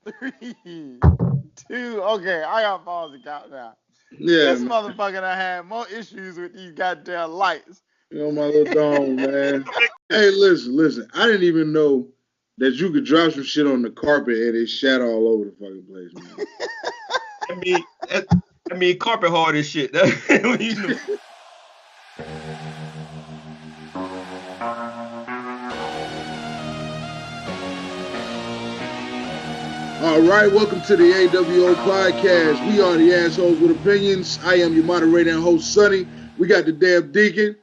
3, 2. Okay, I got to pause the count now. Yeah, This motherfucker done had more issues with these goddamn lights. you know my little dome, man. Hey, listen. I didn't even know that you could drop some shit on the carpet and it shat all over the fucking place, man. I mean, carpet hard as shit. All right, welcome to the AWO Podcast. We are the assholes with opinions. I am your moderator and host, Sonny. We got the damn Deacon.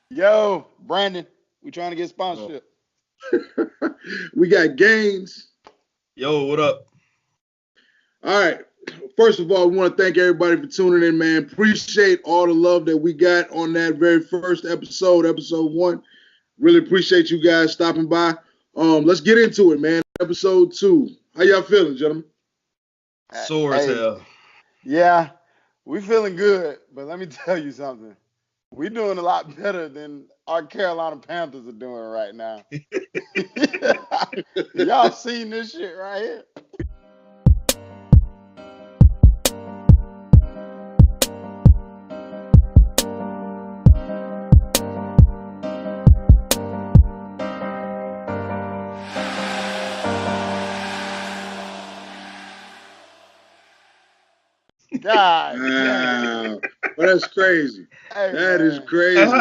Yo, Brandon, we trying to get sponsorship. We got Gaines. Yo, what up? All right. First of all, we want to thank everybody for tuning in, man. Appreciate all the love that we got on that very first episode 1. Really appreciate you guys stopping by. Let's get into it, man. Episode 2. How y'all feeling, gentlemen? Sore as hell. Yeah, we feeling good, but let me tell you something. We're doing a lot better than our Carolina Panthers are doing right now. Y'all seen this shit right here? God. Wow. Well, that's crazy. Hey, that is man. crazy.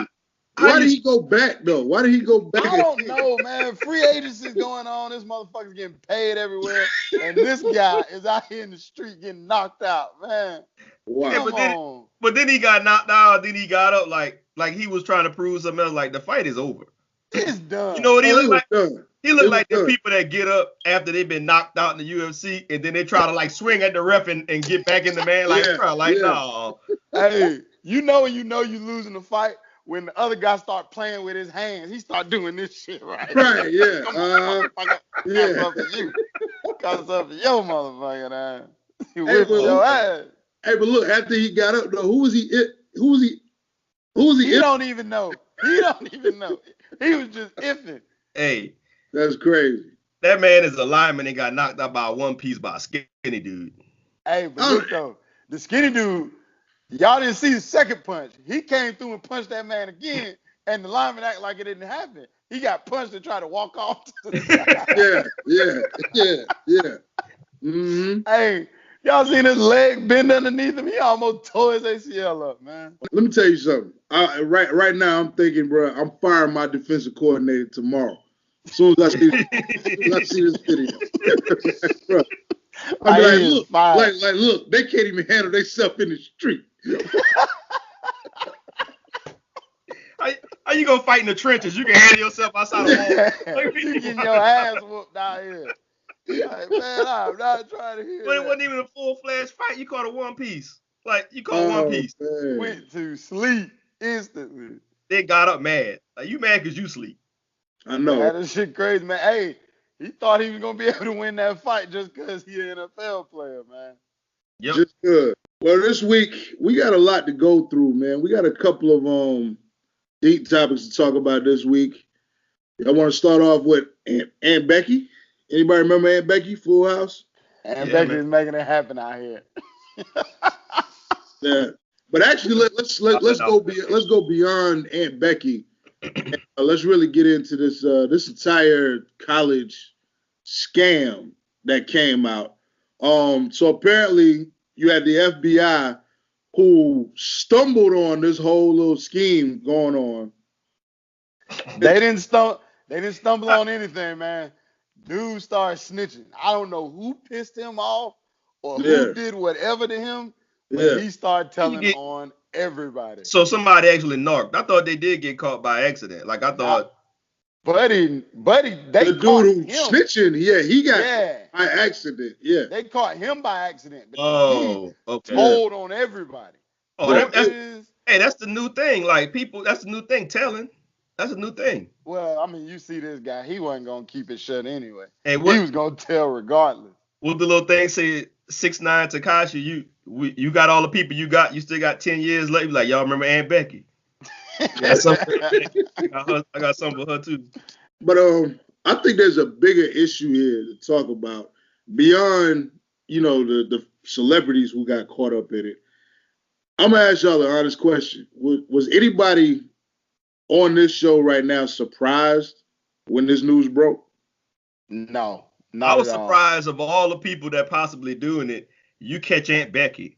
Why did he go back, though? Why did he go back? I don't know, man. Free agency's going on. This motherfucker's getting paid everywhere. And this guy is out here in the street getting knocked out, man. Wow. Come but then he got knocked out. Then he got up like he was trying to prove something else. Like, the fight is over. It's done. You know what he looked like? Done. He looked like the people that get up after they've been knocked out in the UFC and then they try to like swing at the ref and get back in the man. Like, no. Hey, you know when you know you losing the fight when the other guy start playing with his hands. He start doing this shit, right? Right, yeah. Come on, motherfucker. Yeah. Comes up to you. Comes up to your motherfucking ass. You Hey, whip your ass. Hey, but look, after he got up, though, who was he? He don't even know. He don't even know. He was just iffing. Hey. That's crazy. That man is a lineman and got knocked out by a one piece by a skinny dude. Hey, but look though, the skinny dude, y'all didn't see the second punch. He came through and punched that man again, and the lineman acted like it didn't happen. He got punched and tried to walk off to the side. Yeah. Mm-hmm. Hey, y'all seen his leg bend underneath him? He almost tore his ACL up, man. Let me tell you something. Right now, I'm thinking, bro, I'm firing my defensive coordinator tomorrow. As soon as I see this video. Bro, I'm like, look, they can't even handle themselves in the street. How you gonna fight in the trenches? You can handle yourself outside the wall. You getting your ass whooped out here. Like, man, I'm not trying to hear But that. it wasn't even a full-fledged fight. You caught a one piece. Like, you caught one piece. Man. Went to sleep instantly. They got up mad. Like, you mad because you sleep. I know. Man, that shit crazy, man. Hey, he thought he was gonna be able to win that fight just because he's an NFL player, man. Yep. Just good. Well, this week we got a lot to go through, man. We got a couple of deep topics to talk about this week. I want to start off with Aunt Becky. Anybody remember Aunt Becky, Full House? Aunt Becky's making it happen out here. Yeah, but actually, let's go beyond Aunt Becky. Let's really get into this entire college scam that came out. So apparently you had the FBI who stumbled on this whole little scheme going on. They didn't stumble on anything, man. Dude started snitching. I don't know who pissed him off or who did whatever to him, but he started telling on everybody. So somebody actually narked. I thought they did get caught by accident. Like, I thought. Buddy, they the dude caught who him. snitching, he got by accident. Yeah. They caught him by accident. But okay. Told on everybody. Oh, that's the new thing. Like, people, that's the new thing, telling. That's a new thing. Well, I mean, you see this guy, he wasn't going to keep it shut anyway. Hey, he was going to tell regardless. What the little thing said, 6'9" Tekashi, you got all the people you still got 10 years left. Like, y'all remember Aunt Becky? I got something for her too. But I think there's a bigger issue here to talk about beyond, the celebrities who got caught up in it, I'm gonna ask y'all an honest question. Was anybody on this show right now surprised when this news broke? No, I not was at all. surprised of all the people that possibly doing it. You catch Aunt Becky.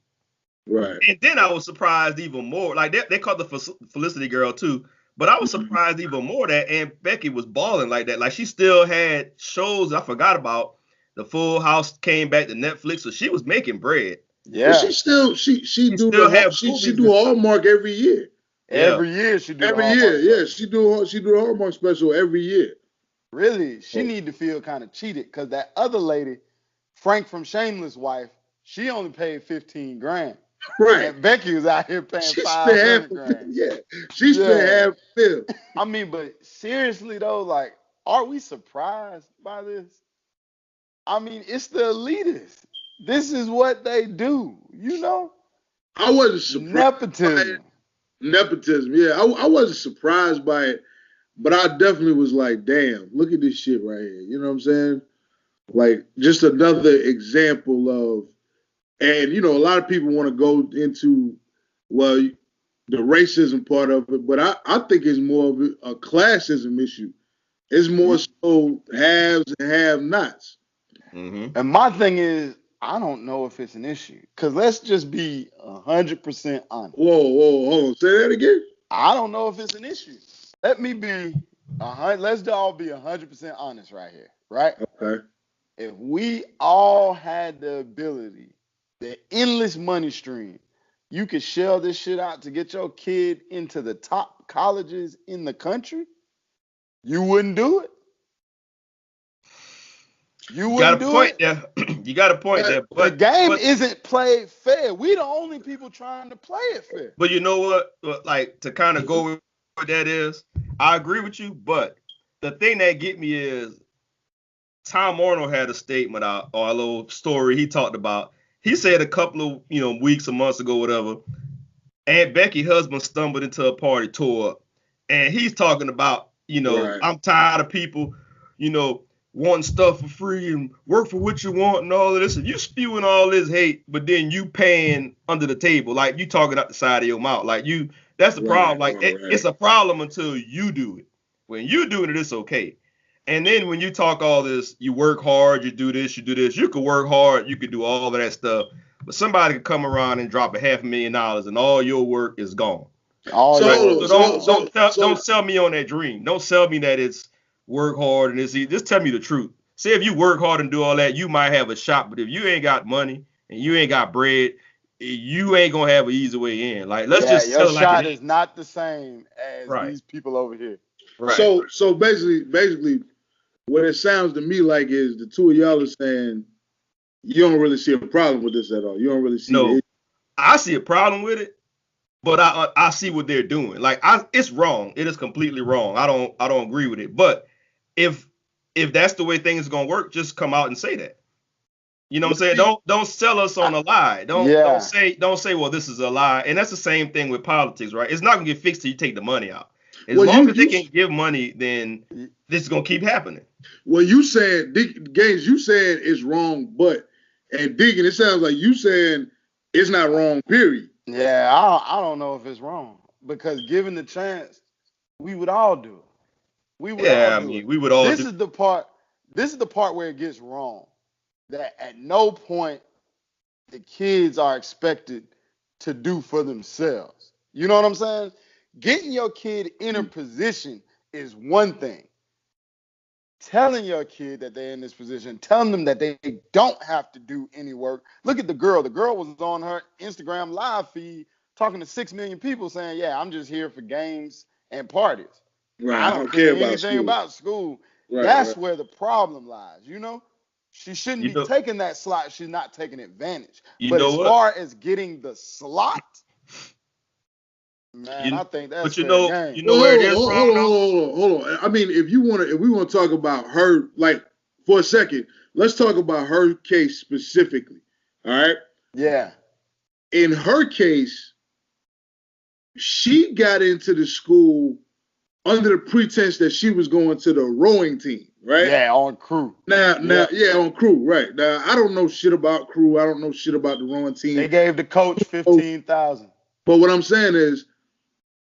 Right. And then I was surprised even more. Like they called the Felicity girl too. But I was surprised even more that Aunt Becky was balling like that. Like she still had shows I forgot about. The Full House came back to Netflix, so she was making bread. Yeah. But she still she do still have she do Hallmark every year. Every year she do every the year. Hallmark Yeah, she do a Hallmark special every year. Really, she need to feel kind of cheated because that other lady, Frank from Shameless wife, she only paid 15 grand. Right. And Becky was out here paying She 500 grand. Yeah, she spent half bill. I mean, but seriously though, like, are we surprised by this? I mean, it's the elitists. This is what they do, I wasn't surprised. Nepotism, yeah. I wasn't surprised by it, but I definitely was like, damn, look at this shit right here. You know what I'm saying? Like, just another example of, and, a lot of people want to go into, well, the racism part of it, but I think it's more of a classism issue. It's more so haves and have-nots. Mm-hmm. And my thing is, I don't know if it's an issue. Because let's just be 100% honest. Whoa, hold on. Say that again? I don't know if it's an issue. Let me be, let's all be 100% honest right here, right? Okay. If we all had the ability, the endless money stream, you could shell this shit out to get your kid into the top colleges in the country, you wouldn't do it. You wouldn't do it. There. You got a point there. But the game isn't played fair. We the only people trying to play it fair. But you know what? Like, to kind of go with what that is, I agree with you. But the thing that get me is Tom Arnold had a statement out, or a little story he talked about. He said a couple of weeks or months ago, whatever, Aunt Becky's husband stumbled into a party, tore up, and he's talking about, right. I'm tired of people, wanting stuff for free and work for what you want and all of this. And you spewing all this hate, but then you paying under the table, like you talking out the side of your mouth, like that's the problem. Like it's a problem until you do it. When you doing it, it's okay. And then when you talk all this, you work hard, you do this, you could work hard, you could do all of that stuff, but somebody could come around and drop $500,000 and all your work is gone. Don't sell me on that dream. Don't sell me that it's work hard and it's easy. Just tell me the truth. Say if you work hard and do all that, you might have a shot, but if you ain't got money and you ain't got bread, you ain't gonna have an easy way in. Like, let's just your shot is not the same as these people over here. Right. So basically, what it sounds to me like is the two of y'all are saying you don't really see a problem with this at all. You don't really see. No, I see a problem with it, but I see what they're doing. Like, it's wrong. It is completely wrong. I don't agree with it. But if that's the way things are gonna work, just come out and say that. You know what I'm saying? Don't sell us on a lie. Don't say, well, this is a lie. And that's the same thing with politics, right? It's not gonna get fixed till you take the money out. As long as they can't give money, then this is gonna keep happening. Well, you said, Gaines, you said it's wrong, and Deacon, it sounds like you saying it's not wrong, period. Yeah, I don't know if it's wrong, because given the chance, we would all do it. We would all do it. This is the part where it gets wrong. That at no point the kids are expected to do for themselves. You know what I'm saying? Getting your kid in a position is one thing. Telling your kid that they're in this position, telling them that they don't have to do any work. Look at the girl. The girl was on her Instagram live feed talking to 6 million people saying, yeah, I'm just here for games and parties. Right. I don't care anything about school. Right, That's where the problem lies, She shouldn't be taking that slot. She's not taking advantage. But as far as getting the slot, man, I think that's where it is wrong. Hold on. I mean, if we want to talk about her, like, for a second, let's talk about her case specifically. All right? Yeah. In her case, she got into the school under the pretense that she was going to the rowing team. right? Yeah, on crew. Now, on crew, right? Now, I don't know shit about crew. I don't know shit about the rowing team. They gave the coach $15,000. But what I'm saying is,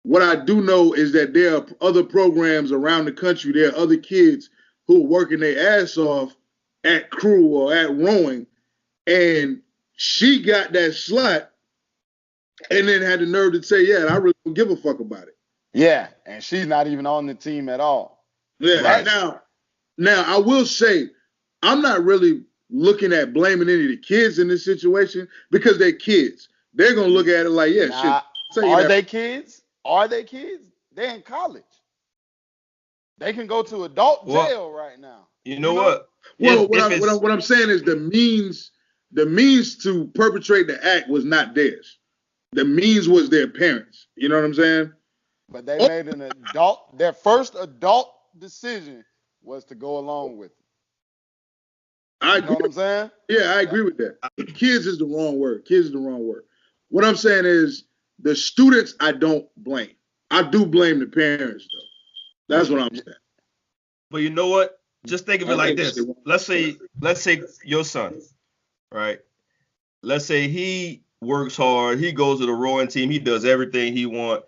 what I do know is that there are other programs around the country. There are other kids who are working their ass off at crew or at rowing, and she got that slot, and then had the nerve to say, "Yeah, I really don't give a fuck about it." Yeah, and she's not even on the team at all. Yeah. Right. Now I will say, I'm not really looking at blaming any of the kids in this situation because they're kids. They're gonna look at it like, yeah, shit. Are they kids? Are they kids? They're in college. They can go to adult jail right now. You know what? Well, what I'm saying is the means to perpetrate the act was not theirs. The means was their parents. You know what I'm saying? But they made their first adult decision was to go along with it. You know what I'm saying? Yeah, I agree with that. Kids is the wrong word. What I'm saying is the students I don't blame. I do blame the parents though. That's what I'm saying. But you know what? Just think of it like this. Let's say your son, right? Let's say he works hard. He goes to the rowing team. He does everything he wants.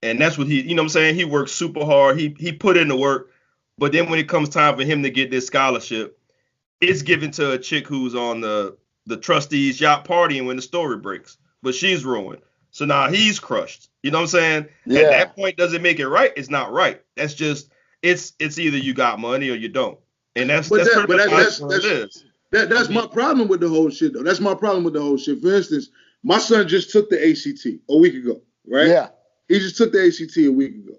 And that's what you know what I'm saying? He works super hard. He put in the work. But then when it comes time for him to get this scholarship, it's given to a chick who's on the trustees yacht partying when the story breaks. But she's ruined. So now he's crushed. You know what I'm saying? Yeah. At that point, does it make it right? It's not right. That's just it's either you got money or you don't. And that's my problem with the whole shit though. That's my problem with the whole shit. For instance, my son just took the ACT a week ago, right? Yeah. He just took the ACT a week ago.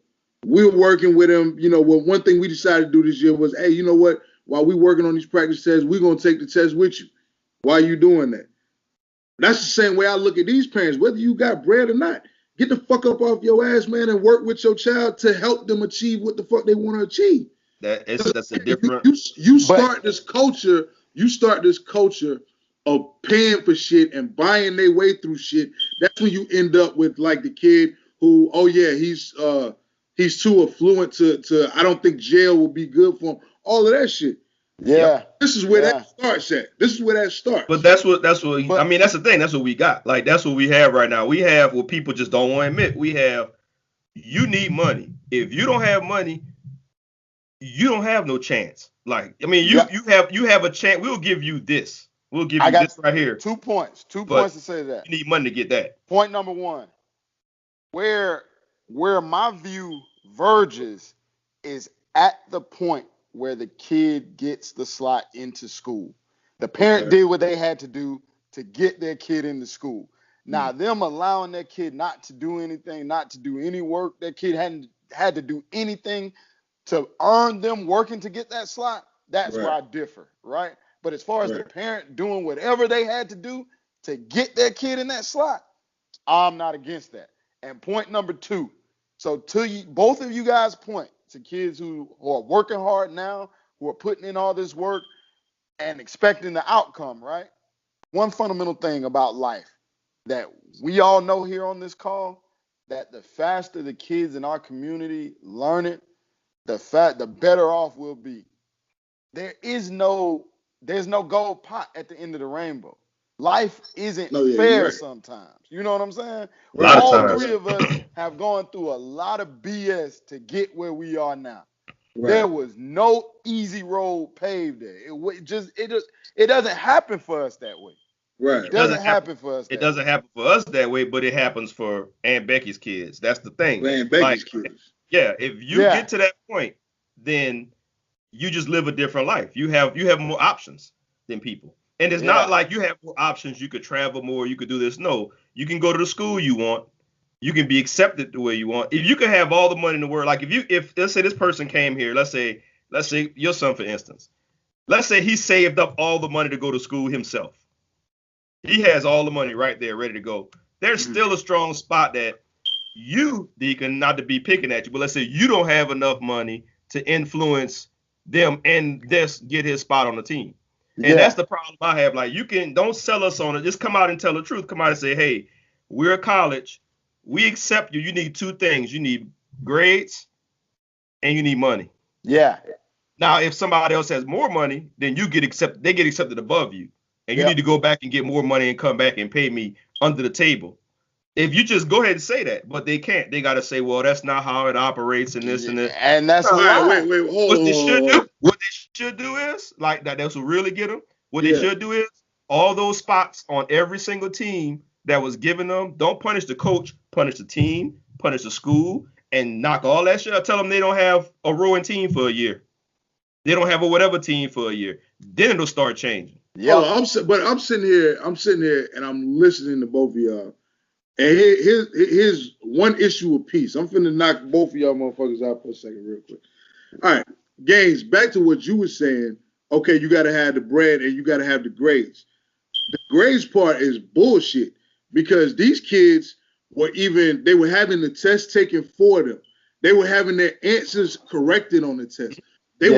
We were working with him. You know, one thing we decided to do this year was, hey, you know what? While we're working on these practice tests, we're going to take the test with you. Why are you doing that? That's the same way I look at these parents, whether you got bread or not. Get the fuck up off your ass, man, and work with your child to help them achieve what the fuck they want to achieve. That's a different. You start this culture of paying for shit and buying their way through shit. That's when you end up with like the kid who, oh yeah, he's too affluent to I don't think jail will be good for him. All of that shit. Yeah. This is where that starts at. But that's what I mean, that's the thing. That's what we got. Like that's what we have right now. We have what people just don't want to admit. We have you need money. If you don't have money, you don't have no chance. Like, I mean, you have a chance. We'll give you this. We'll give you this right here. 2 points. 2 points to say that. You need money to get that. Point number one. Where my view verges is at the point where the kid gets the slot into school. The parent did what they had to do to get their kid into school. Now, them allowing their kid not to do anything, not to do any work, their kid hadn't had to do anything to earn them working to get that slot, that's where I differ, right? But as far as the parent doing whatever they had to do to get their kid in that slot, I'm not against that. And point number two, so to you, both of you guys point to kids who are working hard now, who are putting in all this work and expecting the outcome, right? One fundamental thing about life that we all know here on this call, that the faster the kids in our community learn it, the better off we'll be. There's no gold pot at the end of the rainbow. Life isn't fair sometimes. You know what I'm saying? All three of us have gone through a lot of BS to get where we are now. Right. There was no easy road paved there. It doesn't happen for us that way. Right. It doesn't happen for us. It doesn't happen for us that way, but it happens for Aunt Becky's kids. That's the thing. Aunt Becky's kids. Yeah, if you get to that point, then you just live a different life. You have more options than people. And it's not like you have more options. You could travel more. You could do this. No, you can go to the school you want. You can be accepted the way you want. If you could have all the money in the world, like if let's say this person came here, let's say your son, for instance, let's say he saved up all the money to go to school himself. He has all the money right there ready to go. There's still a strong spot that you, Deacon, not to be picking at you, but let's say you don't have enough money to influence them and just get his spot on the team. And that's the problem I have. Like, don't sell us on it. Just come out and tell the truth. Come out and say, hey, we're a college. We accept you. You need two things. You need grades and you need money. Yeah. Now, if somebody else has more money, then you get accepted. They get accepted above you, and you need to go back and get more money and come back and pay me under the table. If you just go ahead and say that, but they can't. They got to say, well, that's not how it operates and this and that. And that's a lie. lie. Wait, hold What on. they should do is, like that, that's what really get them. What they should do is, all those spots on every single team that was given them, don't punish the coach, punish the team, punish the school, and knock all that shit out. Tell them they don't have a rowing team for a year. They don't have a whatever team for a year. Then it'll start changing. Yeah, I'm sitting here, and I'm listening to both of y'all. And here's one issue apiece. I'm finna knock both of y'all motherfuckers out for a second, real quick. All right, Gaines, back to what you were saying. Okay, you got to have the bread and you got to have the grades. The grades part is bullshit because these kids were having the test taken for them. They were having their answers corrected on the test. They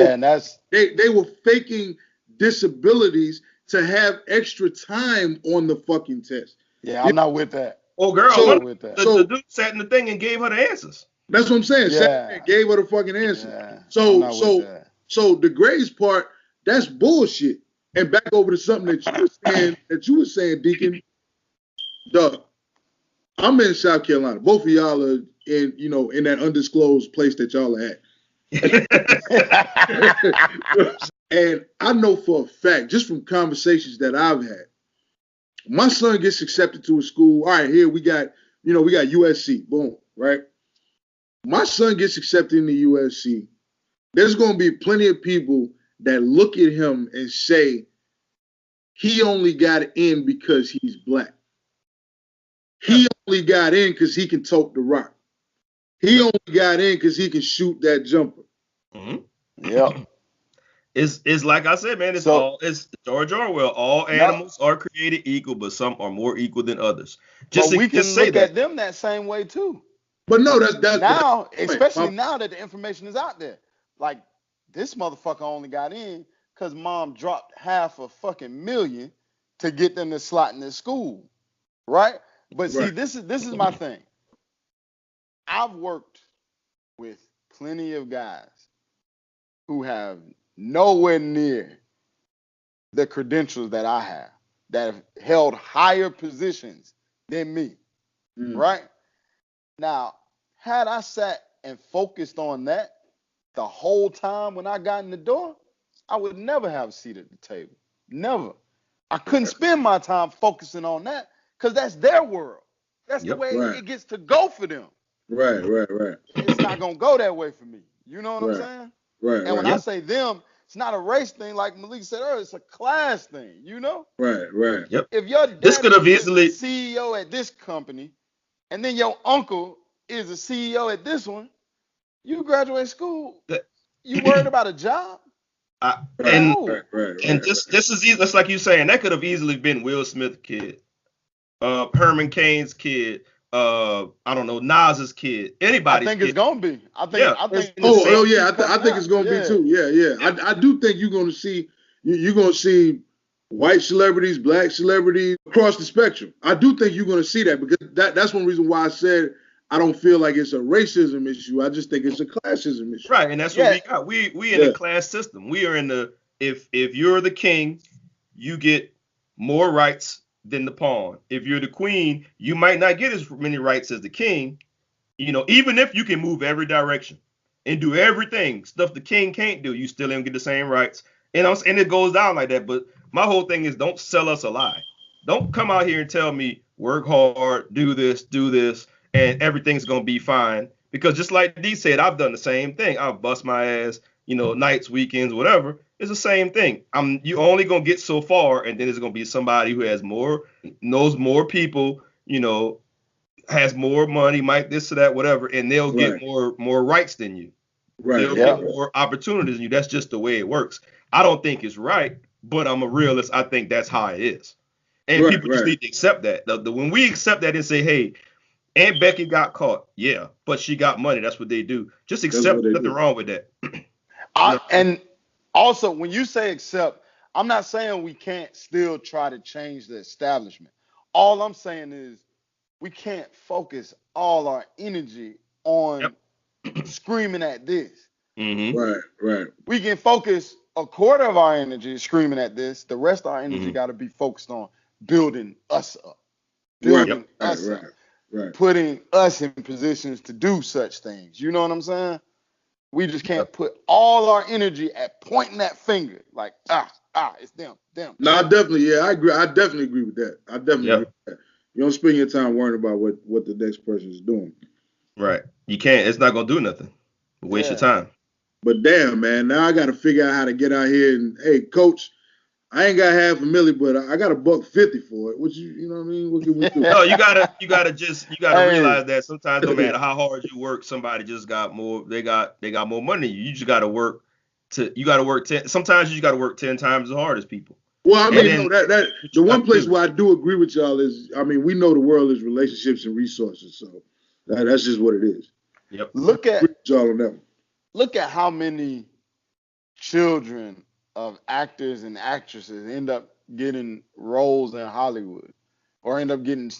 were faking disabilities to have extra time on the fucking test. Yeah, I'm not with that. Oh, girl, the dude sat in the thing and gave her the answers. That's what I'm saying. Yeah. Gave her the fucking answer. Yeah. So the grades part, that's bullshit. And back over to something that you were saying, Deacon. Doug, I'm in South Carolina. Both of y'all are in that undisclosed place that y'all are at. And I know for a fact, just from conversations that I've had, my son gets accepted to a school. All right, here we got USC. Boom, right? My son gets accepted into USC. There's going to be plenty of people that look at him and say, he only got in because he's black. He only got in because he can tote the rock. He only got in because he can shoot that jumper. Mm-hmm. Yeah. It's like I said, man. It's George Orwell. All animals are created equal, but some are more equal than others. We can look at them that same way too. But no, that's now, especially now that the information is out there. Like this motherfucker only got in because mom dropped $500,000 to get them to slot in this school, right? But see, this is my thing. I've worked with plenty of guys who have nowhere near the credentials that I have, that have held higher positions than me, right? Now, had I sat and focused on that the whole time when I got in the door, I would never have a seat at the table. Never. I couldn't spend my time focusing on that because that's their world. That's the way it gets to go for them. Right. It's not going to go that way for me. You know what I'm saying? Right. And when I say them, it's not a race thing like Malik said earlier. It's a class thing, you know? Right. Yep. If your dad is the CEO at this company and then your uncle is a CEO at this one, you graduate school, you worried about a job? This is easy. That's like you saying. That could have easily been Will Smith's kid, Herman Cain's kid, I don't know, Nas's kid, anybody's kid. I think it's gonna be. I think it's gonna be too. Yeah. I do think you're gonna see white celebrities, black celebrities across the spectrum. I do think you're gonna see that because that's one reason why I said I don't feel like it's a racism issue. I just think it's a classism issue. Right, and that's what we got. We in a class system. We are in the if you're the king, you get more rights than the pawn. If you're the queen, you might not get as many rights as the king. Even if you can move every direction and do everything, stuff the king can't do, you still don't get the same rights. And it goes down like that. But my whole thing is, don't sell us a lie. Don't come out here and tell me work hard, do this, and everything's gonna be fine. Because just like D said, I've done the same thing. I've bust my ass, nights, weekends, whatever. It's the same thing. You only gonna get so far, and then there's gonna be somebody who knows more people, has more money, might this or that, whatever, and they'll get more rights than you. Right. They'll get more opportunities than you. That's just the way it works. I don't think it's right, but I'm a realist. I think that's how it is. And people just need to accept that. When we accept that and say, hey, Aunt Becky got caught, but she got money. That's what they do. Just accept. Nothing wrong with that. And also, when you say accept, I'm not saying we can't still try to change the establishment. All I'm saying is we can't focus all our energy on screaming at this. Mm-hmm. Right. We can focus a quarter of our energy screaming at this. The rest of our energy got to be focused on building us up, Right. putting us in positions to do such things. You know what I'm saying? We just can't put all our energy at pointing that finger like, it's them. No, I agree. I definitely agree with that. Agree with that. You don't spend your time worrying about what the next person is doing. Right. You can't. It's not gonna do nothing. Waste your time. But damn, man, now I got to figure out how to get out here and, hey, coach, I ain't got $500,000, but I got $150 for it. You know what I mean? What can we do? No, you gotta realize that sometimes no matter how hard you work, somebody just got more. They got more money than you. You just gotta work. Sometimes you just gotta work 10 times as hard as people. Well, I mean, that the one place where I do agree with y'all is, I mean, we know the world is relationships and resources, so that's just what it is. Yep. Look at y'all on that one. Look at how many children of actors and actresses end up getting roles in Hollywood or end up getting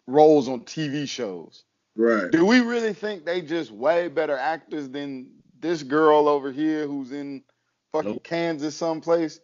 roles on TV shows. Right. Do we really think they just way better actors than this girl over here who's in fucking Kansas someplace,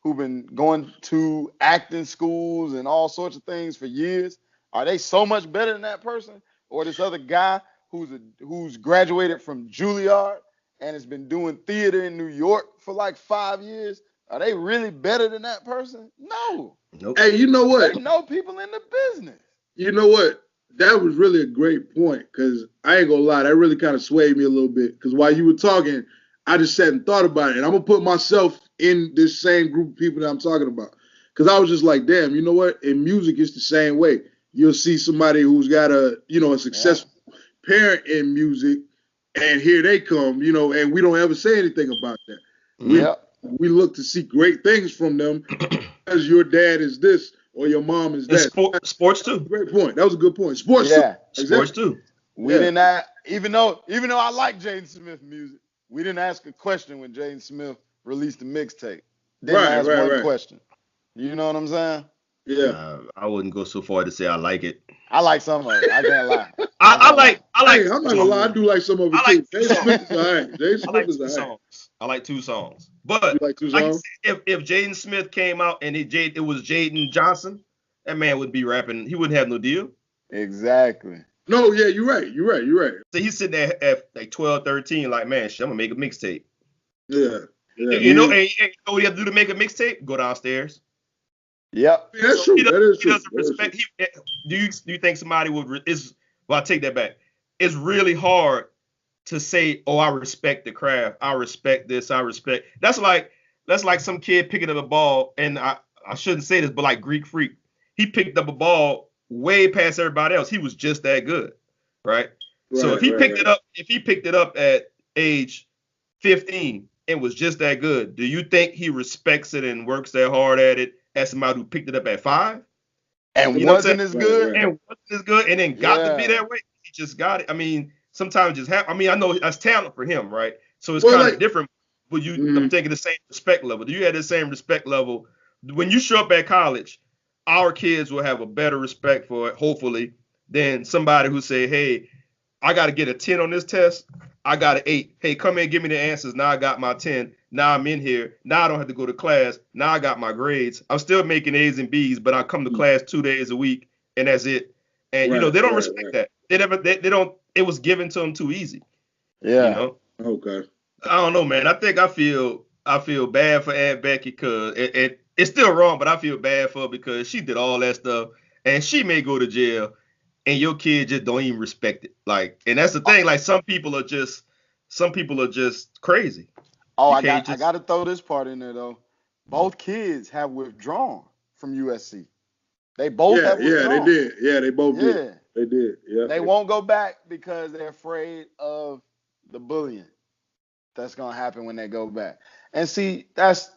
who been going to acting schools and all sorts of things for years? Are they so much better than that person? Or this other guy who's graduated from Juilliard and has been doing theater in New York for like 5 years? Are they really better than that person? No. Nope. Hey, you know what? They know people in the business. You know what? That was really a great point, because I ain't gonna lie, that really kind of swayed me a little bit. Because while you were talking, I just sat and thought about it. And I'm gonna put myself in this same group of people that I'm talking about. Because I was just like, damn, you know what? In music, it's the same way. You'll see somebody who's got a successful parent in music, and here they come, and we don't ever say anything about that. We look to see great things from them because your dad is this or your mom is that. Sports too. Great point. That was a good point. Sports too. We didn't even though I like Jaden Smith music, we didn't ask a question when Jaden Smith released the mixtape. Didn't ask one question. You know what I'm saying? Yeah. I wouldn't go so far to say I like it. I like some of it. I can't lie. I like. Hey, I'm not gonna lie. I do like some of it too. Jaden Smith is alright. Jaden Smith is alright. I like 2 songs. But like 2 songs? If Jaden Smith came out and it was Jaden Johnson, that man would be rapping. He wouldn't have no deal. Exactly. No, yeah, you're right. So he's sitting there at like 12, 13, like, man, shit, I'm gonna make a mixtape. Yeah. You know what you have to do to make a mixtape? Go downstairs. Yep. Yeah, that's true. That is true. Doesn't respect. Do you think somebody would? Well, I take that back. It's really hard to say, oh, I respect the craft. I respect this. I respect. That's like some kid picking up a ball, and I shouldn't say this, but like Greek Freak, he picked up a ball way past everybody else. He was just that good, right? So if he picked it up at age 15 and was just that good, do you think he respects it and works that hard at it as somebody who picked it up at 5? And wasn't as good? And wasn't as good, and then got to be that way. He just got it. I mean, sometimes just happen. I mean, I know that's talent for him, right? So it's kind of different. But I'm thinking the same respect level. Do you have the same respect level when you show up at college? Our kids will have a better respect for it, hopefully, than somebody who say, "Hey, I got to get a 10 on this test. I got an 8. Hey, come here, give me the answers. Now I got my 10. Now I'm in here. Now I don't have to go to class. Now I got my grades. I'm still making A's and B's, but I come to class 2 days a week, and that's it." And they don't respect that. They don't. It was given to them too easy. Yeah. Okay. I don't know, man. I feel bad for Aunt Becky, because it's still wrong, but I feel bad for her because she did all that stuff, and she may go to jail, and your kid just don't even respect it. Like, and that's the thing. Like, some people are just crazy. Oh, I got to throw this part in there though. Both kids have withdrawn from USC. They both have withdrawn. Yeah, they did. Yeah, they both did. They did. Yeah. They won't go back because they're afraid of the bullying that's gonna happen when they go back. And see, that's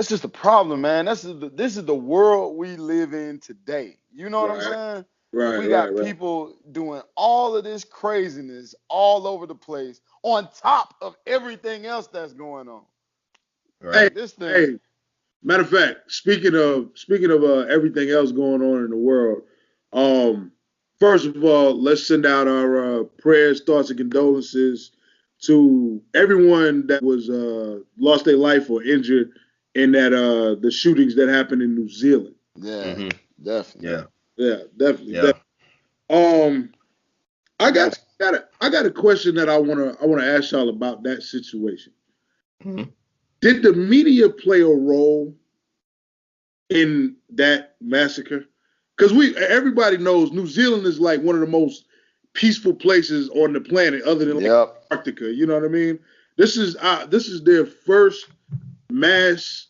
just a problem, man. This is the world we live in today. You know what I'm saying? Right. We got people doing all of this craziness all over the place on top of everything else that's going on. Right. Hey, matter of fact, speaking of everything else going on in the world, first of all, let's send out our prayers, thoughts, and condolences to everyone that was lost their life or injured in that the shootings that happened in New Zealand. Yeah, definitely. Yeah, definitely. Yeah. I got a question that I wanna ask y'all about that situation. Mm-hmm. Did the media play a role in that massacre? Because everybody knows New Zealand is like one of the most peaceful places on the planet, other than like Antarctica. You know what I mean? This is their first mass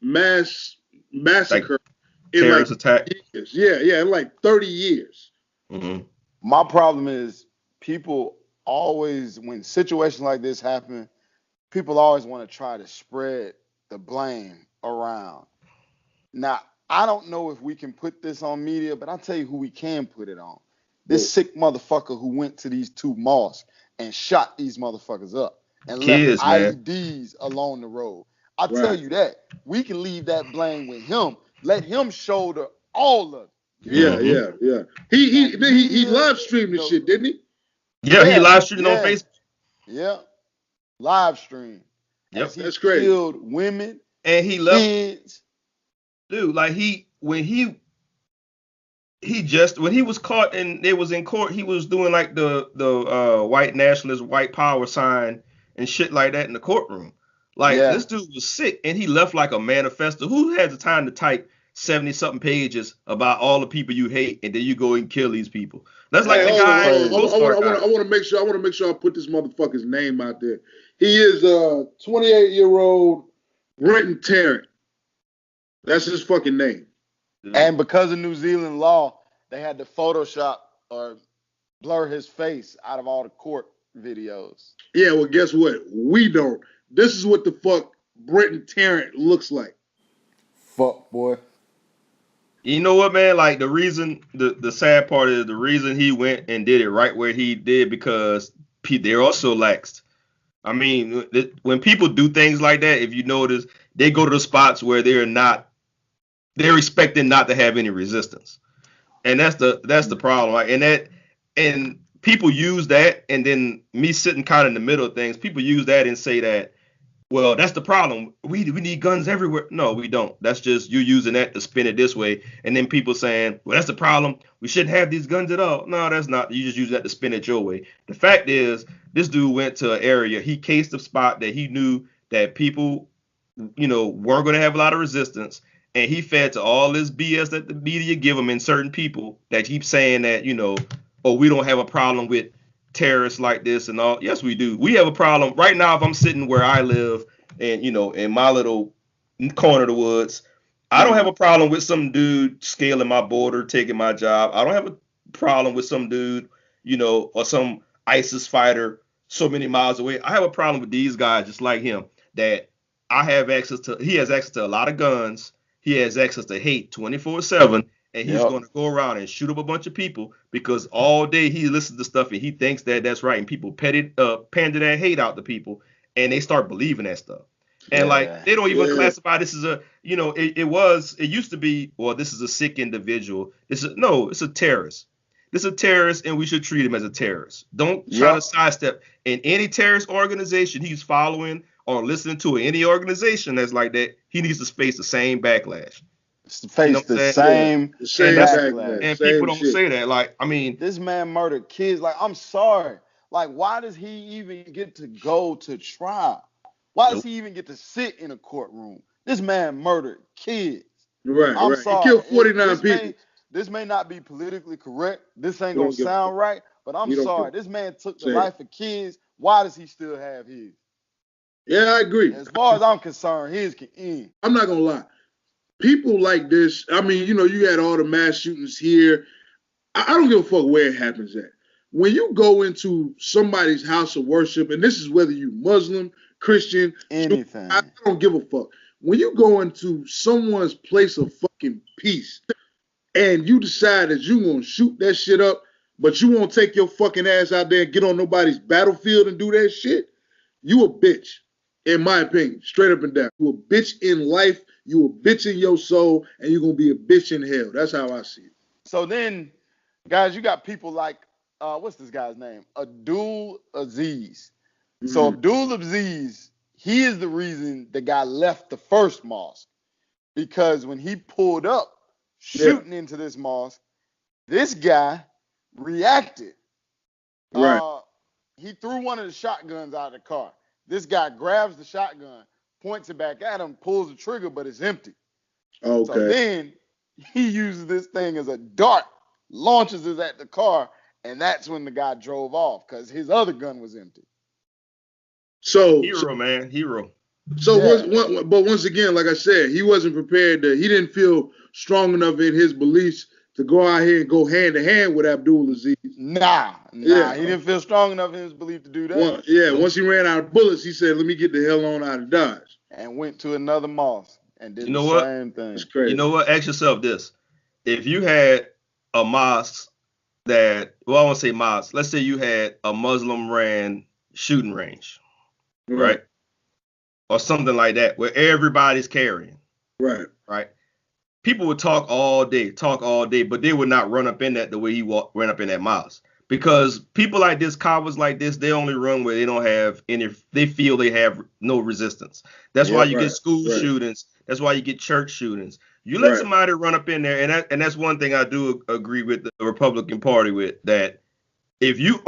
massacre in terrorist like attack. years. Yeah, in like 30 years. Mm-hmm. My problem is people always, when situations like this happen, people always want to try to spread the blame around. Now, I don't know if we can put this on media, but I'll tell you who we can put it on. This sick motherfucker who went to these 2 mosques and shot these motherfuckers up and Kids, left IEDs along the road. I'll tell you that. We can leave that blame with him. Let him shoulder all of it. Yeah. He live streamed this shit, didn't he? Yeah, he live streamed on Facebook. Yeah. Live stream. Yep. That's crazy. Killed women and he left kids. Dude, like when he was caught and it was in court, he was doing like the white nationalist, white power sign and shit like that in the courtroom. Like this dude was sick and he left like a manifesto. Who has the time to type 70-something pages about all the people you hate and then you go and kill these people? That's like the guy. I want to make sure I put this motherfucker's name out there. He is a 28-year-old Brenton Tarrant. That's his fucking name. And because of New Zealand law, they had to Photoshop or blur his face out of all the court videos. Yeah, well, guess what? We don't. This is what the fuck Brenton Tarrant looks like. Fuck, boy. You know what, man? Like the sad part is the reason he went and did it right where he did because they're also laxed. I mean, when people do things like that, if you notice, they go to the spots where they're expecting not to have any resistance, and that's the problem. Right? And people use that, and then me sitting kind of in the middle of things, people use that and say that, well, that's the problem. We need guns everywhere. No, we don't. That's just you using that to spin it this way, and then people saying, well, that's the problem. We shouldn't have these guns at all. No, that's not. You just use that to spin it your way. The fact is, this dude went to an area. He cased a spot that he knew that people, weren't going to have a lot of resistance. And he fed to all this BS that the media give him and certain people that keep saying that, we don't have a problem with terrorists like this and all. Yes, we do. We have a problem. Right now, if I'm sitting where I live and, in my little corner of the woods, I don't have a problem with some dude scaling my border, taking my job. I don't have a problem with some dude, or some ISIS fighter so many miles away. I have a problem with these guys just like him that he has access to a lot of guns. He has access to hate 24/7, and he's going to go around and shoot up a bunch of people because all day he listens to stuff and he thinks that that's right. And people pander that hate out to people, and they start believing that stuff. And they don't even classify this as it used to be, well, this is a sick individual. It's a terrorist. This is a terrorist, and we should treat him as a terrorist. Don't try to sidestep. In any terrorist organization he's following or listening to, any organization that's like that, he needs to face the same backlash. Face the same backlash. And people don't say that. Like, I mean, this man murdered kids. Like, I'm sorry. Like, why does he even get to go to trial? Why does he even get to sit in a courtroom? This man murdered kids. Right. I'm sorry. He killed 49 people. This may not be politically correct. This ain't gonna sound right, but I'm sorry. This man took the life of kids. Why does he still have his? Yeah, I agree. As far as I'm concerned, his can end. I'm not gonna lie. People like this, I mean, you had all the mass shootings here. I don't give a fuck where it happens at. When you go into somebody's house of worship, and this is whether you Muslim, Christian, anything, I don't give a fuck. When you go into someone's place of fucking peace, and you decide that you gonna shoot that shit up, but you won't take your fucking ass out there and get on nobody's battlefield and do that shit, you a bitch, in my opinion, straight up and down. You a bitch in life, you a bitch in your soul, and you're gonna be a bitch in hell. That's how I see it. So then, guys, you got people like, what's this guy's name? Abdul Aziz. So Abdul Aziz, he is the reason the guy left the first mosque, because when he pulled up shooting into this mosque, this guy reacted. Right. He threw one of the shotguns out of the car. This guy grabs the shotgun, points it back at him, pulls the trigger, but it's empty. Okay. So then he uses this thing as a dart, launches it at the car, and that's when the guy drove off because his other gun was empty. So hero. So but once again, like I said, he wasn't prepared he didn't feel strong enough in his beliefs to go out here and go hand to hand with Abdul Aziz. Nah, he didn't feel strong enough in his belief to do that. Once he ran out of bullets, he said, "Let me get the hell on out of Dodge," and went to another mosque and did same thing. It's crazy. You know what? Ask yourself this: if you had a mosque I won't say mosque. Let's say you had a Muslim-ran shooting range, right? Or something like that, where everybody's carrying. Right. People would talk all day, but they would not run up in that the way he ran up in that mosque. Because people like this, cowards like this, they only run where they don't have they feel they have no resistance. That's why you get school shootings. That's why you get church shootings. You let somebody run up in there, and that's one thing I do agree with the Republican Party with, that if you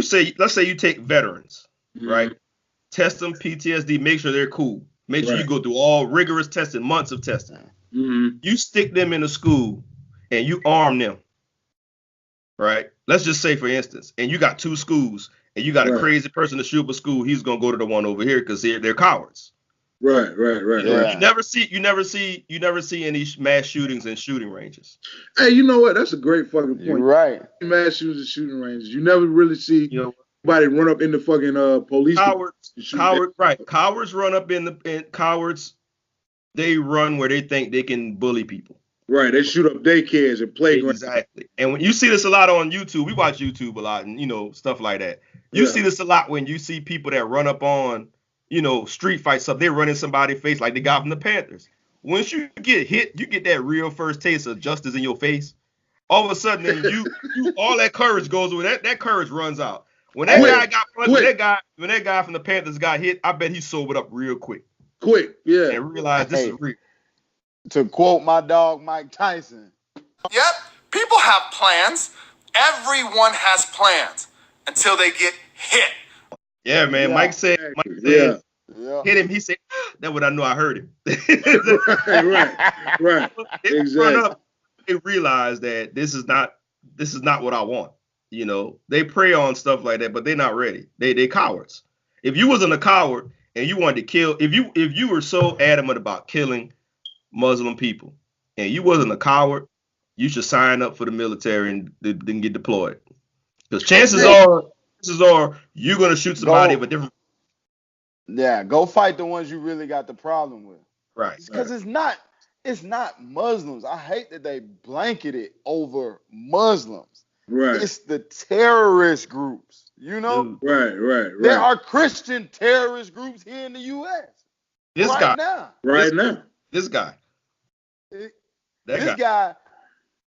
say, let's say you take veterans, right? Test them, PTSD, make sure they're cool. Make sure you go through all rigorous testing, months of testing. You stick them in a school and you arm them, right? Let's just say, for instance, and you got two schools and you got a crazy person to shoot up a school, he's gonna go to the one over here because they're cowards. Right. You never see any mass shootings in shooting ranges. Hey, you know what? That's a great fucking point. You're right. Mass shootings and shooting ranges. You never really see anybody run up in the fucking police. Cowards run up in cowards. They run where they think they can bully people. Right. They shoot up daycares and playgrounds. Exactly. And when you see this a lot on YouTube, we watch YouTube a lot and, stuff like that. You see this a lot when you see people that run up on, street fight stuff. They run in somebody's face like they got from the Panthers. Once you get hit, you get that real first taste of justice in your face. All of a sudden, then you all that courage goes away. That courage runs out. When that guy got punched, when that guy from the Panthers got hit, I bet he sobered up real quick. And realized this is real. To quote my dog Mike Tyson. Yep, people have plans. Everyone has plans until they get hit. Yeah, man. Mike said, hit him. He said, that's what I knew. I heard him. Right. Exactly. They realize that this is not what I want. They prey on stuff like that, but they're not ready. They cowards. If you wasn't a coward and you wanted to kill, if you were so adamant about killing Muslim people and you wasn't a coward, you should sign up for the military and then get deployed. Because chances are you're gonna shoot somebody of a different. Yeah, go fight the ones you really got the problem with. Right. Because it's not Muslims. I hate that they blanket it over Muslims. Right. It's the terrorist groups. Right. There are Christian terrorist groups here in the U.S. This guy,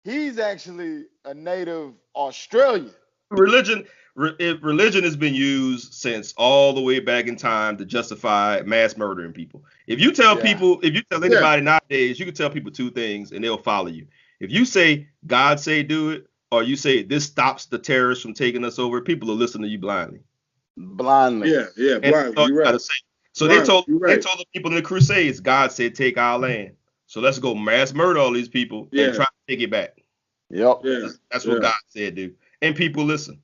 he's actually a native Australian. Religion has been used since all the way back in time to justify mass murdering people. If you tell anybody nowadays, you can tell people two things and they'll follow you. If you say God say do it, or you say this stops the terrorists from taking us over, people will listen to you blindly. Yeah, blindly. You're right. So they told the people in the Crusades, God said take our land. So let's go mass murder all these people and try to take it back. Yep. Yeah. That's what God said do. And people listen.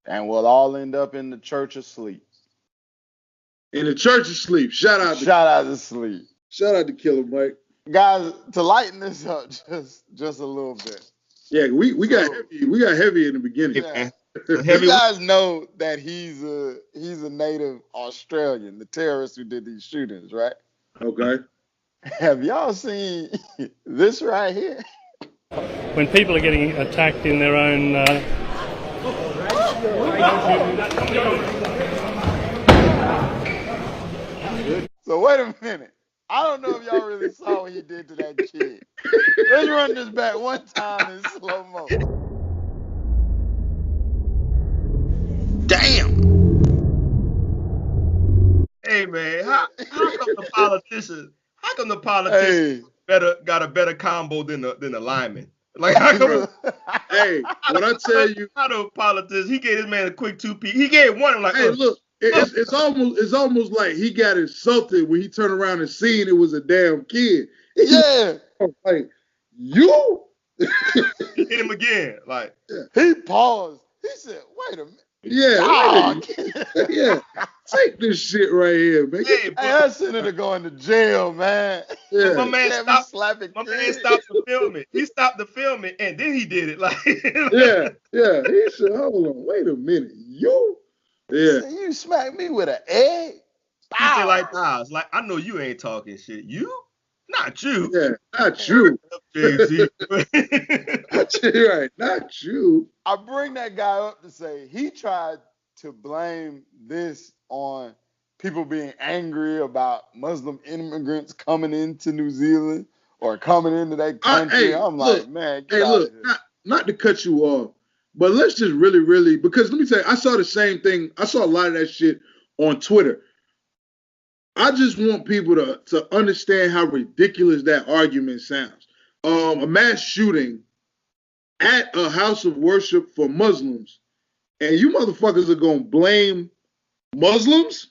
And we'll all end up in the church of sleep. In the church of sleep. Shout out to sleep. Shout out to Killer Mike. Guys, to lighten this up just a little bit. Yeah, we got heavy in the beginning. Yeah. You guys know that he's a native Australian, the terrorist who did these shootings, right? Okay. Have y'all seen this right here? When people are getting attacked in their own So wait a minute. I don't know if y'all really saw what he did to that kid. Let's run this back one time in slow-mo. Damn. Hey man, how come the politicians? How come the politicians got a better combo than the lineman? Like how come? Hey, when I tell you, how the politicians? He gave this man a quick 2-piece. He gave one like. Hey, look, it's almost like he got insulted when he turned around and seen it was a damn kid. Yeah, like you. Hit him again, like he paused. He said, "Wait a minute." Yeah, yeah. Take this shit right here, man. Hey, that senator going to jail, man. Yeah. My man stopped the filming. He stopped the filming, and then he did it. Like, yeah. He said, "Hold on, wait a minute, you." Yeah. Said, you smacked me with an egg. He said like, "Nah, it's like I know you ain't talking shit. You, not you. Yeah, not you. Right, not you." I bring that guy up to say he tried to blame this on people being angry about Muslim immigrants coming into New Zealand or coming into that country. I'm like, man, get out of here. Not to cut you off, but let's just really, because let me tell you, I saw the same thing. I saw a lot of that shit on Twitter. I just want people to understand how ridiculous that argument sounds. A mass shooting at a house of worship for Muslims, and you motherfuckers are gonna blame Muslims?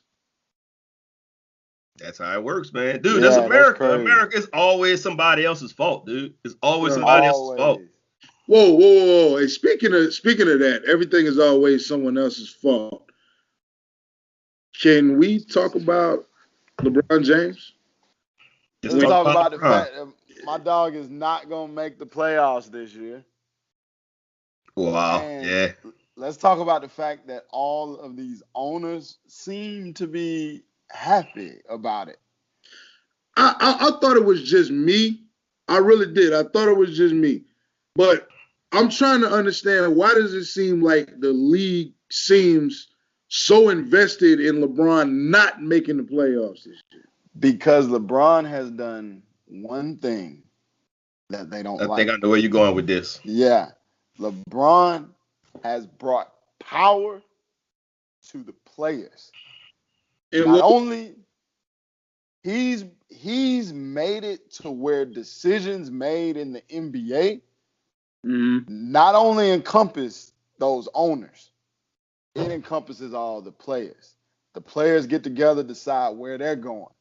That's how it works, man. Dude, that's America. America is always somebody else's fault, dude. It's always somebody else's fault. Whoa. Hey, speaking of that, everything is always someone else's fault. Can we talk about LeBron James? Let's talk about the fact that my dog is not going to make the playoffs this year. Wow, and let's talk about the fact that all of these owners seem to be happy about it. I thought it was just me. I really did. I thought it was just me. But I'm trying to understand, why does it seem like the league seems so invested in LeBron not making the playoffs this year? Because LeBron has done one thing that they don't like. I think I know where you're going with this. Yeah. LeBron has brought power to the players. Not only he's made it to where decisions made in the NBA not only encompass those owners, it encompasses all the players. The players get together, decide where they're going,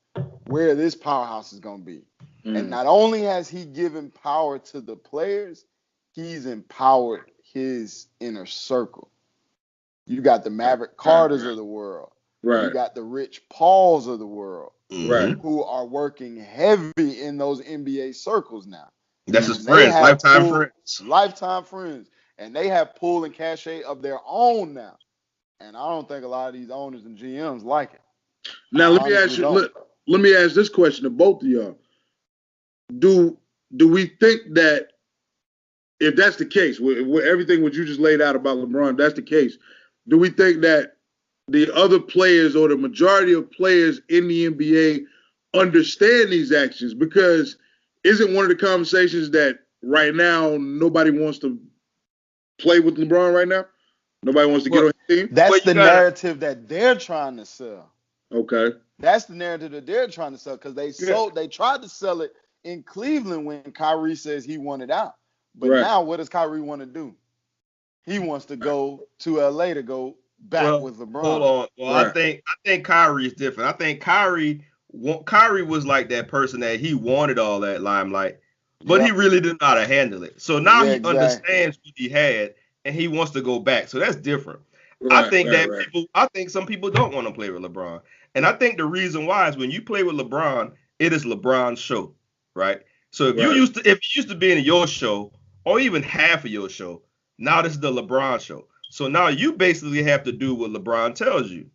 where this powerhouse is going to be. And not only has he given power to the players, he's empowered his inner circle. You got the Maverick Carters of the world. Right. You got the Rich Pauls of the world, right, who are working heavy in those NBA circles now. That's his friends, lifetime friends, and they have pull and cachet of their own now. And I don't think a lot of these owners and GMs like it. Now let me ask this question to both of y'all. Do we think that if that's the case, with everything what you just laid out about LeBron, that's the case, do we think that the other players or the majority of players in the NBA understand these actions? Because isn't one of the conversations that right now nobody wants to play with LeBron right now? Nobody wants to get on his team? That's the narrative that they're trying to sell. Okay. That's the narrative that they're trying to sell, because they tried to sell it in Cleveland when Kyrie says he wanted out. But now what does Kyrie want to do? He wants to go to LA to go back with LeBron. Hold on. Well, I think Kyrie is different. I think Kyrie was like that person that he wanted all that limelight, but he really didn't know how to handle it. So now he understands what he had, and he wants to go back. So that's different. I think some people don't want to play with LeBron. And I think the reason why is when you play with LeBron, it is LeBron's show, right? So if you used to be in your show or even half of your show, now this is the LeBron show. So now you basically have to do what LeBron tells you.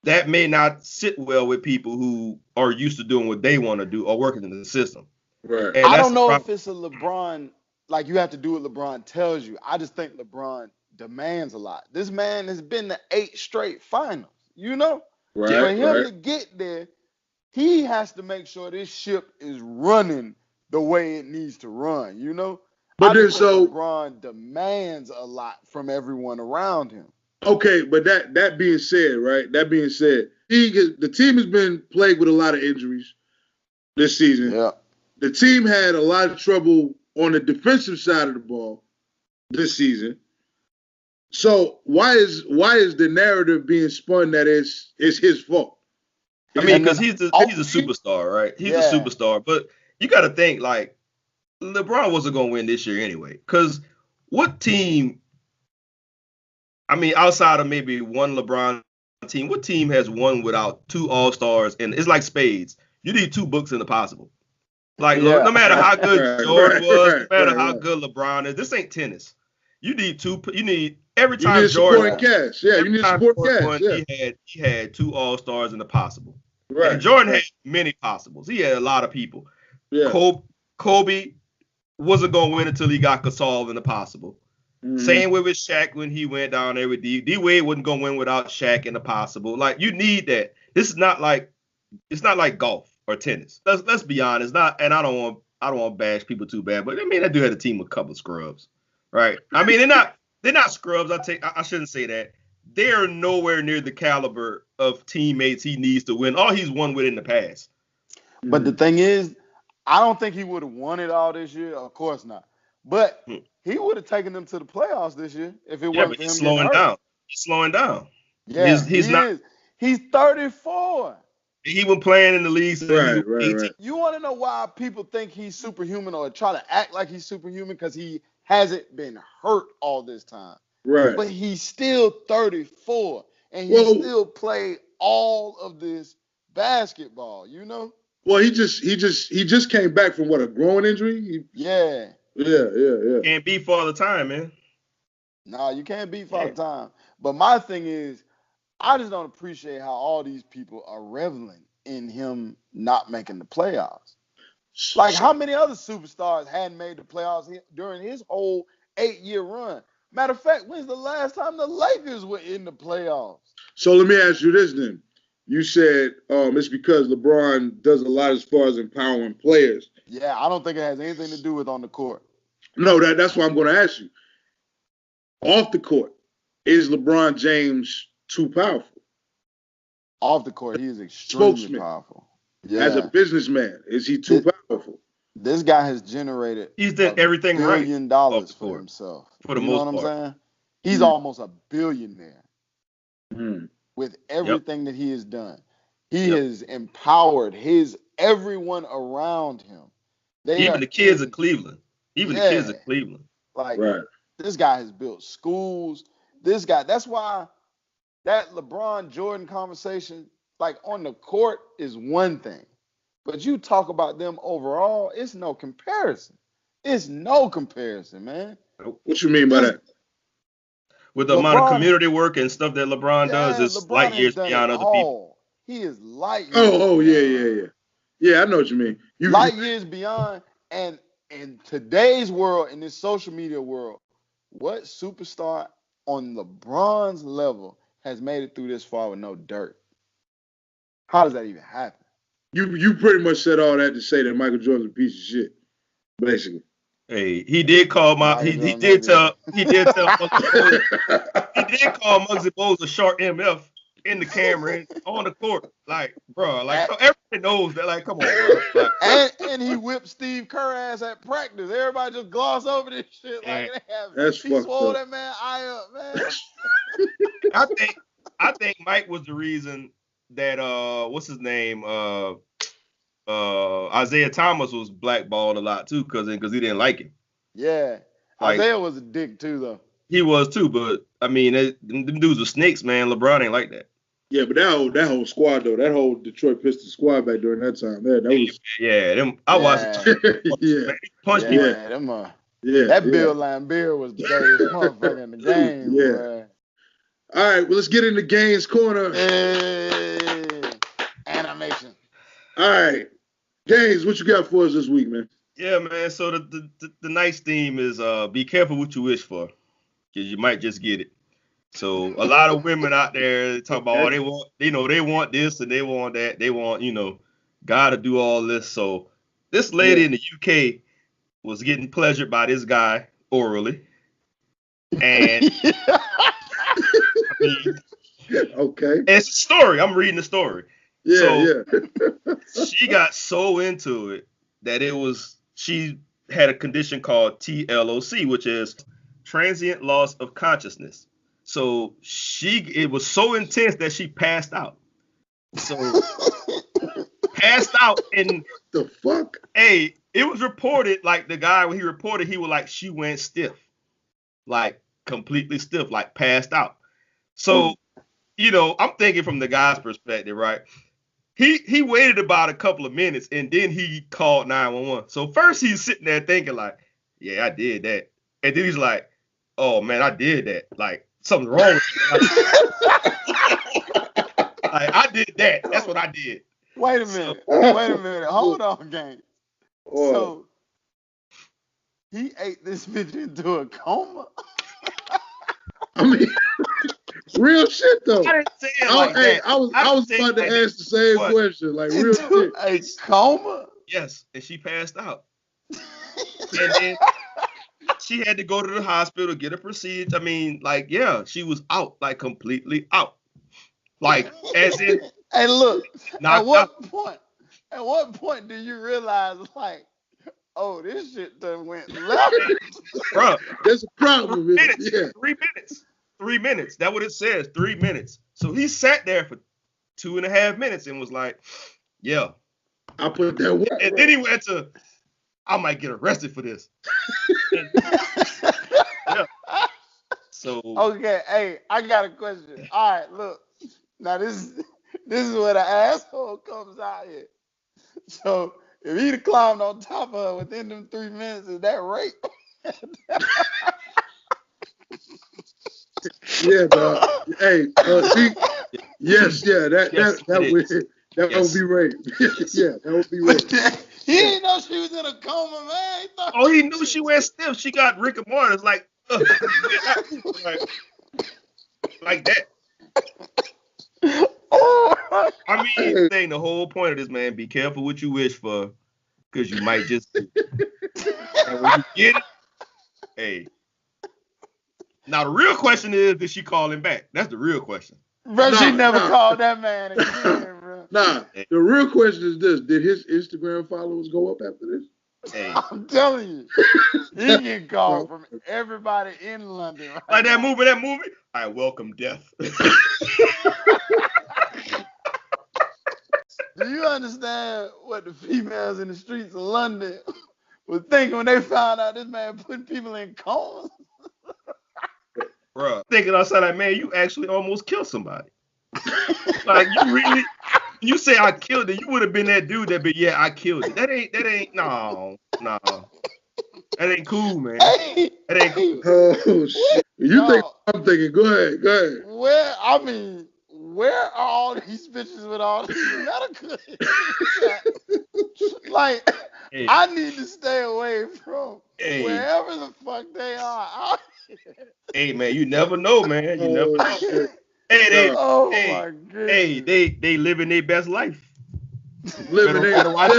That may not sit well with people who are used to doing what they want to do or working in the system. Right. I don't know if it's a LeBron, like you have to do what LeBron tells you. I just think LeBron demands a lot. This man has been to 8 straight finals, you know? Right, for him to get there, he has to make sure this ship is running the way it needs to run, you know? But then LeBron demands a lot from everyone around him. Okay, but that being said, right? That being said, the team has been plagued with a lot of injuries this season. Yeah. The team had a lot of trouble on the defensive side of the ball this season. So why is the narrative being spun that it's his fault? I mean, because he's a superstar, right? He's a superstar. But you got to think, like, LeBron wasn't going to win this year anyway. Because what team, I mean, outside of maybe one LeBron team, what team has won without two All-Stars? And it's like spades. You need two books in the possible. Like, no matter how good Jordan was, no matter how good LeBron is, this ain't tennis. You need every time you need Jordan. Cast. Yeah, you need support cast. Yeah. He had two All-Stars in the possible. Right. And Jordan had many possibles. He had a lot of people. Yeah. Kobe wasn't going to win until he got Gasol in the possible. Mm-hmm. Same way with Shaq when he went down there with D Wade wasn't going to win without Shaq in the possible. Like, you need that. This is not like golf or tennis. Let's be honest. And I don't want to bash people too bad, but I mean, that dude had a team with a couple of scrubs, right? I mean, they're not scrubs. I shouldn't say that. They're nowhere near the caliber of teammates he needs to win. All he's won with in the past. But the thing is, I don't think he would have won it all this year. Of course not. But he would have taken them to the playoffs this year if it wasn't for him slowing down. He's slowing down. Yeah, he's not. He's 34. He was playing in the league since he was 18. Right. You want to know why people think he's superhuman or try to act like he's superhuman? Because he hasn't been hurt all this time. Right. But he's still 34, and he still played all of this basketball. You know. Well, he just came back from a growing injury. Yeah. Can't beat for all the time, man. No, you can't beat for all the time. But my thing is, I just don't appreciate how all these people are reveling in him not making the playoffs. Like, how many other superstars hadn't made the playoffs during his whole 8-year run? Matter of fact, when's the last time the Lakers were in the playoffs? So let me ask you this then. You said it's because LeBron does a lot as far as empowering players. Yeah, I don't think it has anything to do with on the court. No, that's what I'm going to ask you. Off the court, is LeBron James too powerful? Off the court, he is extremely powerful. Yeah. As a businessman, is he too powerful? This guy has generated he's done everything $1 billion right for himself. For the most part. You know what I'm saying? He's almost a billionaire with everything that he has done. He has empowered everyone around him. Even the kids of Cleveland. Like, this guy has built schools. That's why that LeBron Jordan conversation, like, on the court is one thing. But you talk about them overall, it's no comparison. It's no comparison, man. What you mean by that? With the amount of community work and stuff that LeBron does, it's light years beyond other people. He is light years. Oh, yeah. Yeah, I know what you mean. Light years beyond. And in today's world, in this social media world, what superstar on LeBron's level has made it through this far with no dirt? How does that even happen? You pretty much said all that to say that Michael Jordan's a piece of shit, basically. Hey, he did call he did tell Muggsy Bogues a short MF in the camera on the court. Like, bro, like, so everybody knows that. Like, come on, bro. Like, and he whipped Steve Kerr ass at practice. Everybody just gloss over this shit like it happened. That's he fucked swole up. that man eye up, man. I think Mike was the reason that what's his name? Isaiah Thomas was blackballed a lot too, because he didn't like him. Yeah, like, Isaiah was a dick too, though. He was too, but I mean, them dudes were snakes, man. LeBron ain't like that. Yeah, but that whole squad though, that whole Detroit Pistons squad back during that time, that was I watched it. Punch people. That Bill Laimbeer was the dirtiest motherfucker in the game. Yeah. Bro. All right, well, let's get into Gaines Corner. Animation. All right, Gaines, what you got for us this week, man? Yeah, man. So the nice theme is be careful what you wish for, because you might just get it. So a lot of women out there talk about they want this and they want that. They want, God to do all this. So this lady in the UK was getting pleasured by this guy orally. And I mean, Okay. And it's a story. I'm reading the story. Yeah. She got so into it that she had a condition called TLOC, which is transient loss of consciousness. So it was so intense that she passed out. So passed out, and the fuck? Hey, it was reported, like the guy, when he reported, he was like, she went stiff, like completely stiff, like passed out. So, I'm thinking from the guy's perspective, right? He waited about a couple of minutes and then he called 911. So first he's sitting there thinking like, yeah, I did that. And then he's like, oh man, I did that. Like something's wrong with me. Like, I did that. That's what I did. Wait a minute. Hold on, gang. So he ate this bitch into a coma? I mean, real shit though. I didn't say it like that. I was about to ask the same question. Like real shit. A coma? Yes, and she passed out. And then she had to go to the hospital, get a procedure. I mean, like, yeah, she was out, like completely out. Like, as in. Hey, look. At what out. point do you realize, like, oh, this shit done went left? Bro, there's a problem with it. Yeah. 3 minutes. 3 minutes. That's what it says. 3 minutes. So he sat there for 2.5 minutes and was like, yeah. I put that one. And then he went to, I might get arrested for this. Yeah. So. Okay, hey, I got a question. All right, look. Now this is where the asshole comes out here. So if he'd have climbed on top of her within them 3 minutes, is that rape? Yeah, dog. Hey, yes, yeah, that would be rape. Yeah, that would be rape. He didn't know she was in a coma, man. He knew she went stiff. She got Rick and Morty. It's like, like that. I mean, saying the whole point of this, man, be careful what you wish for, because you might just. And when you get it, hey. Now the real question is, did she call him back? That's the real question. Bro, she never called that man again, bro. The real question is this: did his Instagram followers go up after this? Hey. I'm telling you, he get called from everybody in London. Right like that movie. I welcome death. Do you understand what the females in the streets of London was thinking when they found out this man putting people in comas? Bruh, thinking outside like, man, you actually almost killed somebody. Like, you really, you say I killed it, you would have been that dude that be, yeah, I killed it. That ain't, no. That ain't cool, man. That ain't cool. Oh, shit. I'm thinking, go ahead. Where are all these bitches with all these medical? Like, hey. I need to stay away from wherever the fuck they are. Hey, man, you never know, man. You never know. Hey, they living their best life. Living their best life.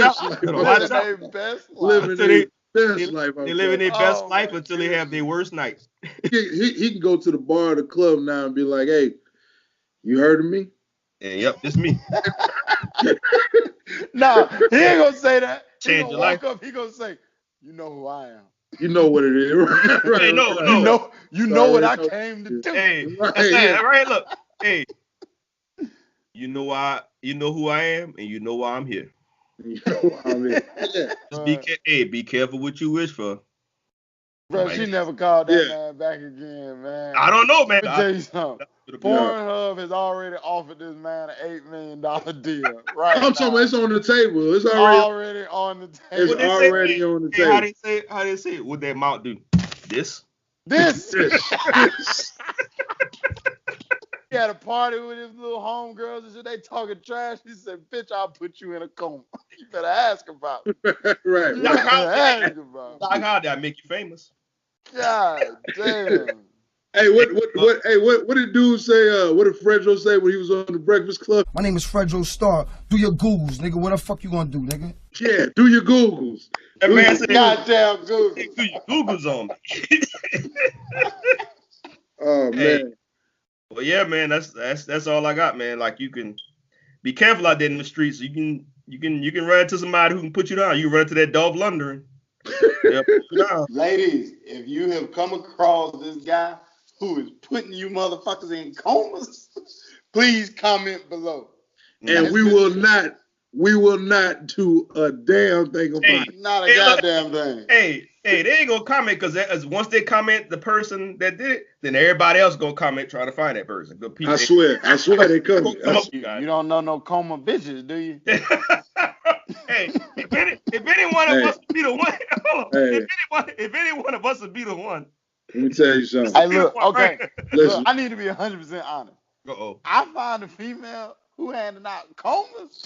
They living their best life until they have their worst night. He can go to the bar or the club now and be like, hey, you heard of me? Yeah, yep, it's me. Nah, he ain't gonna say that. Change he your life. Up, he gonna say, you know who I am. You know what it is, right? Hey, no. You know what I came to do. Hey, right, look. Hey, you know who I am, and you know why I'm here. You know who I'm here. Just be careful what you wish for. Bro, she never called that man back again, man. I don't know, man. Let me tell you something. Pornhub has already offered this man an $8 million deal, right? I'm talking about it's on the table. It's already on the table. It's already on the table. How they say it? What that amount do? This. He had a party with his little homegirls and shit. They talking trash. He said, bitch, I'll put you in a coma. You better ask about it. Right. You better ask about it. How did I make you famous? God damn. Hey, what did dude say? What did Fredro say when he was on the Breakfast Club? My name is Fredro Starr. Do your Googles, nigga. What the fuck you gonna do, nigga? Yeah, do your Googles. That man said, goddamn Google. Do your Googles on me. Oh, man. But yeah, man, that's all I got, man. Like, you can be careful out there in the streets. You can run into somebody who can put you down. You run into that Dolph Lundgren. Yep. Ladies, if you have come across this guy who is putting you motherfuckers in comas, please comment below. And we will not do a damn thing about it. Not a goddamn thing. Hey, they ain't gonna comment because once they comment the person that did it, then everybody else gonna comment trying to find that person. I swear they come. You don't know no coma bitches, do you? Hey, if any one of us be the one, if any one of us would be the one. Let me tell you something. Hey, look, okay. Listen. Look, I need to be 100% honest. Uh-oh. I find a female who handing out comas.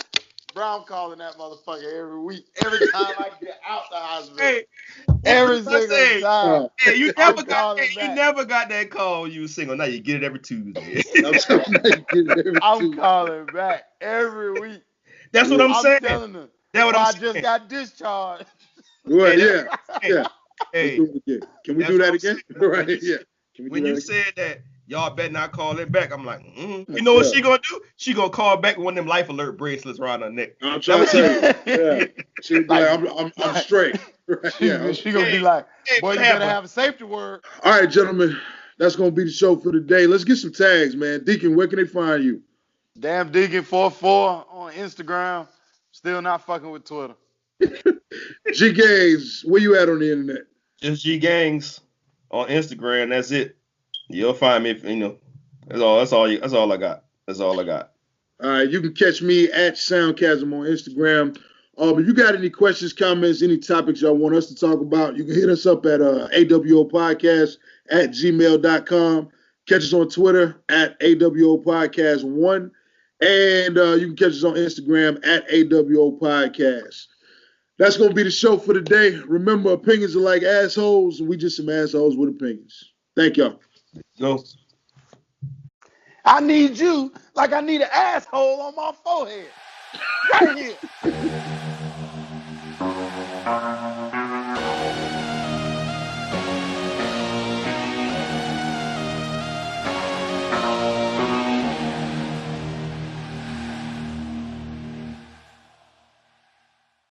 Bro, I'm calling that motherfucker every week. Every time I get out the hospital. Hey, every single time. Hey, you never got that call when you was single. Now you get it every Tuesday. I'm calling back every week. That's what I'm saying. Telling them. That's what I'm saying. I just got discharged. Well, yeah. Hey, can we do that again? Right? Yeah. When you said that, y'all better not call it back. I'm like, You know what she gonna do? She gonna call back with one of them life alert bracelets around her neck. I'm trying to tell you. Yeah. She'll be like, I'm straight. Right? She gonna be like, boy, you better have a safety word. All right, gentlemen. That's gonna be the show for today. Let's get some tags, man. Deacon, where can they find you? Damn Deacon 44 on Instagram. Still not fucking with Twitter. G Gangs, where you at on the internet? Just G Gangs on Instagram. That's it. You'll find me. That's all I got. That's all I got. All right, you can catch me at Soundchasm on Instagram. If you got any questions, comments, any topics y'all want us to talk about, you can hit us up at AWO Podcast at gmail.com. Catch us on Twitter at AWO Podcast 1. And you can catch us on Instagram at AWO Podcast. That's going to be the show for today. Remember, opinions are like assholes, and we just some assholes with opinions. Thank y'all. Go. I need you like I need an asshole on my forehead. Right here.